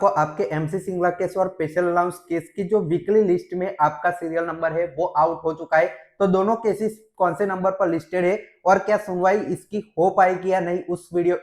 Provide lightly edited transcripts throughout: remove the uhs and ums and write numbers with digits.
को आपके MC Singla case और स्पेशल अलाउंस केस की जो वीकली लिस्ट में आपका सीरियल नंबर है वो आउट हो चुका है। तो दोनों केसेस कौन से नंबर पर लिस्टेड है और क्या सुनवाई इसकी हो पाएगी या नहीं,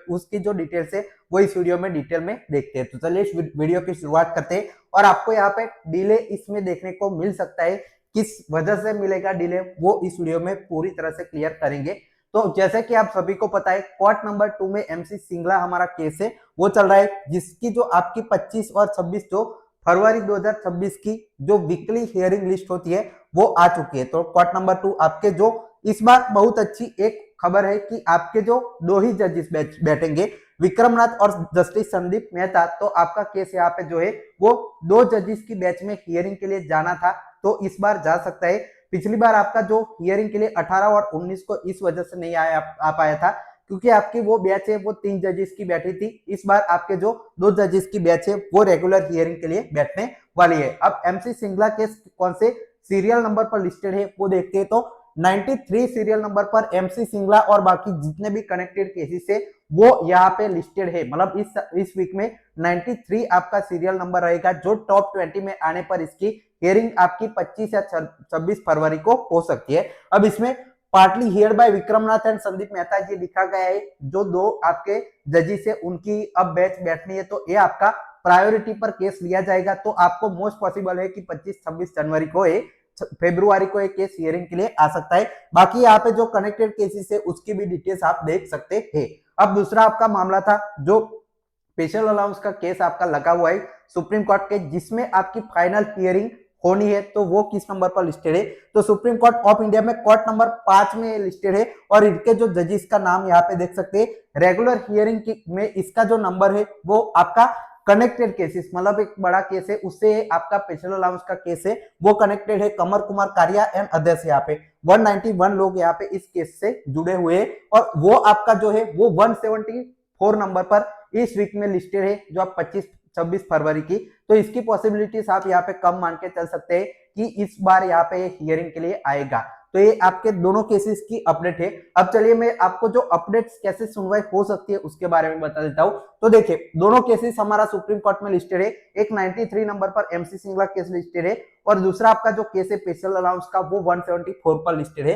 उसकी जो डिटेल्स है वो इस वीडियो में डिटेल में देखते हैं। तो चलिए इस वीडियो की शुरुआत करते हैं और आपको यहाँ पे डिले इसमें देखने को मिल सकता है। किस वजह से मिलेगा डिले वो इस वीडियो में पूरी तरह से क्लियर करेंगे। तो जैसे कि आप सभी को पता है, कोर्ट नंबर 2 में एमसी सिंगला हमारा केस है वो चल रहा है, जिसकी जो आपकी 25 और 26 जो फरवरी 2026 की जो वीकली हियरिंग लिस्ट होती है वो आ चुकी है। तो कोर्ट नंबर 2 आपके जो इस बार बहुत अच्छी एक खबर है कि आपके जो दो ही जजेस बैठेंगे, विक्रमनाथ और जस्टिस संदीप मेहता। तो आपका केस यहाँ पे जो है वो दो जजेस की बैच में हियरिंग के लिए जाना था, तो इस बार जा सकता है। पिछली बार आपका जो हियरिंग के लिए 18 और 19 को इस वजह से नहीं आ पाया था क्योंकि आपकी वो बैच है वो 3 जजेस की बैठी थी। इस बार आपके जो 2 जजेस की बैच है वो रेगुलर हियरिंग के लिए बैठने वाली है। अब एमसी सिंगला केस कौन से सीरियल नंबर पर लिस्टेड है वो देखते हैं। तो 93 सीरियल नंबर पर एमसी सिंगला और बाकी जितने भी कनेक्टेड केसेस है वो यहाँ पे लिस्टेड है। मतलब इस वीक में 93 आपका सीरियल नंबर रहेगा, जो टॉप 20 में आने पर इसकी हियरिंग आपकी 25 या 26 फरवरी को हो सकती है। अब इसमें partly here by Vikramnath and Sandeep Mehta ji लिखा गया है, जो दो आपके जजेस है उनकी अब बैच बैठनी है, तो ये आपका प्रायोरिटी पर केस लिया जाएगा। तो आपको मोस्ट पॉसिबल है कि 25-26 जनवरी को फेब्रुआरी को एक केस हियरिंग के लिए आ सकता है। बाकी यहाँ पे जो कनेक्टेड केसेस है उसकी भी डिटेल्स आप देख सकते हैं। अब दूसरा आपका मामला था जो स्पेशल अलाउंस का केस आपका लगा हुआ है सुप्रीम कोर्ट के, जिसमें आपकी फाइनल हियरिंग होनी है। तो वो किस नंबर पर लिस्टेड है? तो सुप्रीम कोर्ट ऑफ इंडिया में कोर्ट नंबर 5 में लिस्टेड है और इनके जो जजेस का नाम यहाँ पे देख सकते हैं। रेगुलर हियरिंग में इसका जो नंबर है वो आपका कनेक्टेड केसेस, मतलब एक बड़ा केस है उससे आपका स्पेशल अलाउंस का केस है वो कनेक्टेड है। कमर कुमार कारिया एंड अदर्स यहाँ पे 191 लोग यहाँ पे इस केस से जुड़े हुए हैं और वो आपका जो है वो 174 नंबर पर इस वीक में लिस्टेड है, जो आप 25-26 फरवरी की। तो इसकी पॉसिबिलिटीज आप यहाँ पे कम मान के चल सकते हैं कि इस बार यहाँ पे हियरिंग के लिए आएगा। तो ये आपके दोनों केसेस की अपडेट है। अब चलिए मैं आपको जो अपडेट्स कैसे सुनवाई हो सकती है उसके बारे में बता देता हूं। तो देखिए दोनों केसेस हमारा सुप्रीम कोर्ट में लिस्टेड है। एक 93 नंबर पर एमसी सिंगला केस लिस्टेड है और दूसरा आपका जो केस है स्पेशल अलाउंस का वो 174 पर लिस्टेड है।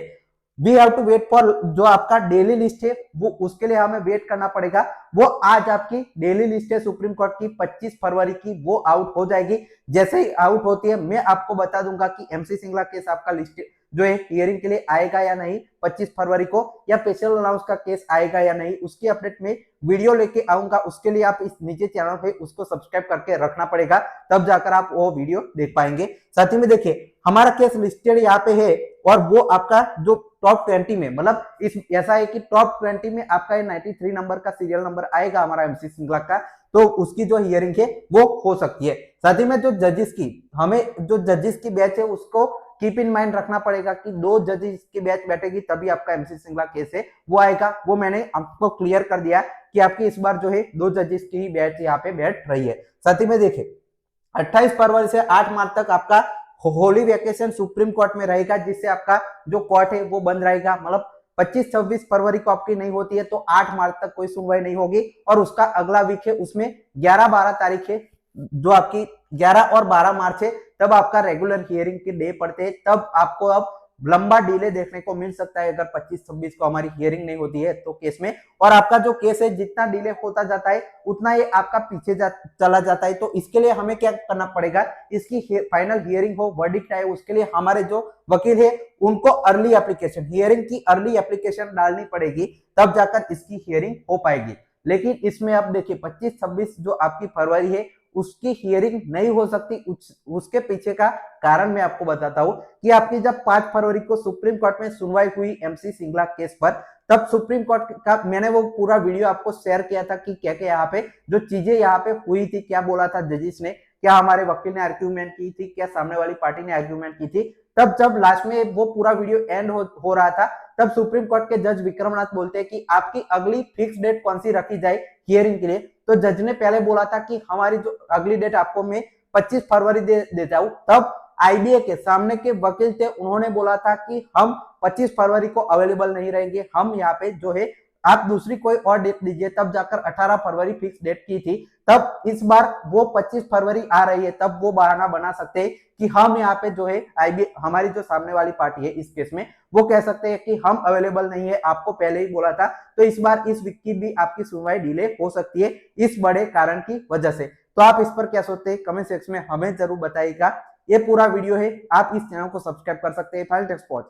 We have to wait for जो आपका डेली लिस्ट है वो उसके लिए हमें वेट करना पड़ेगा। वो आज आपकी डेली लिस्ट है सुप्रीम कोर्ट की 25 फरवरी की, वो आउट हो जाएगी। जैसे ही आउट होती है मैं आपको बता दूंगा कि एमसी सिंगला केस आपका लिस्ट जो है हियरिंग के लिए आएगा या नहीं 25 फरवरी को, या स्पेशल अलाउंस का केस आएगा या नहीं, उसकी अपडेट में वीडियो लेके आऊंगा। उसके लिए आप इस नीचे चैनल पे उसको सब्सक्राइब करके रखना पड़ेगा, तब जाकर आप वो वीडियो देख पाएंगे। साथ ही में देखिए हमारा केस लिस्टेड यहाँ पे है और वो आपका जो टॉप 20 में, मतलब इस ऐसा है कि टॉप 20 में आपका ये 93 नंबर का सीरियल नंबर आएगा हमारा एमसी सिंगला का, तो उसकी जो हियरिंग है वो हो सकती है। साथ ही में जो जजेस की हमें जो जजेस की बैच है उसको कीप इन माइंड रखना पड़ेगा कि 2 जजेस की बैच बैठेगी तभी आपका एमसी सिंगला केस है वो आएगा। वो मैंने आपको क्लियर कर दिया कि आपकी इस बार जो है 2 जजेस की ही बैच यहाँ पे बैठ रही है। साथ ही में देखिए 28 फरवरी से 8 मार्च तक आपका होली वेकेशन सुप्रीम कोर्ट में रहेगा, जिससे आपका जो कोर्ट है वो बंद रहेगा। मतलब 25-26 फरवरी को आपकी नहीं होती है तो 8 मार्च तक कोई सुनवाई नहीं होगी और उसका अगला वीक है उसमें 11-12 तारीख है, जो आपकी 11 और 12 मार्च है, तब आपका रेगुलर हियरिंग के डे पड़ते हैं। तब आपको अब लंबा डिले देखने को मिल सकता है अगर 25-26 को हमारी हियरिंग नहीं होती है तो केस में। और आपका जो केस है जितना डिले होता जाता है उतना ये आपका पीछे चला जाता है। तो इसके लिए हमें क्या करना पड़ेगा, इसकी फाइनल हियरिंग हो, वर्डिक्ट आए, उसके लिए हमारे जो वकील है उनको अर्ली एप्लीकेशन, हियरिंग की अर्ली एप्लीकेशन डालनी पड़ेगी, तब जाकर इसकी हियरिंग हो पाएगी। लेकिन इसमें अब देखिए 25-26 जो आपकी फरवरी है उसकी हियरिंग नहीं हो सकती। उसके पीछे का कारण मैं आपको बताता हूं कि आपकी जब 5 फरवरी को सुप्रीम कोर्ट में सुनवाई हुई एमसी सिंगला केस पर, तब सुप्रीम कोर्ट का मैंने वो पूरा वीडियो आपको शेयर किया था कि क्या क्या यहाँ पे जो चीजें यहाँ पे हुई थी, क्या बोला था जजिस ने, क्या हमारे वकील ने आर्ग्यूमेंट की थी, क्या सामने वाली पार्टी ने आर्ग्यूमेंट की थी। तब जब लास्ट में वो पूरा वीडियो एंड हो रहा था तब सुप्रीम कोर्ट के जज विक्रमनाथ बोलते हैं कि आपकी अगली फिक्स डेट कौन सी रखी जाए हियरिंग के लिए। तो जज ने पहले बोला था कि हमारी जो अगली डेट आपको मैं 25 फरवरी देता हूं। तब आईबीए के सामने के वकील थे, उन्होंने बोला था कि हम 25 फरवरी को अवेलेबल नहीं रहेंगे, हम यहाँ पे जो है आप दूसरी कोई और डेट दीजिए, तब जाकर 18 फरवरी फिक्स डेट की थी, तब इस बार वो 25 फरवरी आ रही है, तब वो बहाना बना सकते हैं कि हम यहाँ पे जो है आईबी हमारी जो सामने वाली पार्टी है इस केस में वो कह सकते हैं कि हम अवेलेबल नहीं है, आपको पहले ही बोला था। तो इस बार इस वीक की भी आपकी सुनवाई डिले हो सकती है इस बड़े कारण की वजह से। तो आप इस पर क्या सोचते हैं कमेंट सेक्शन में हमें जरूर बताइएगा। ये पूरा वीडियो है, आप इस चैनल को सब्सक्राइब कर सकते हैं। Final text pause.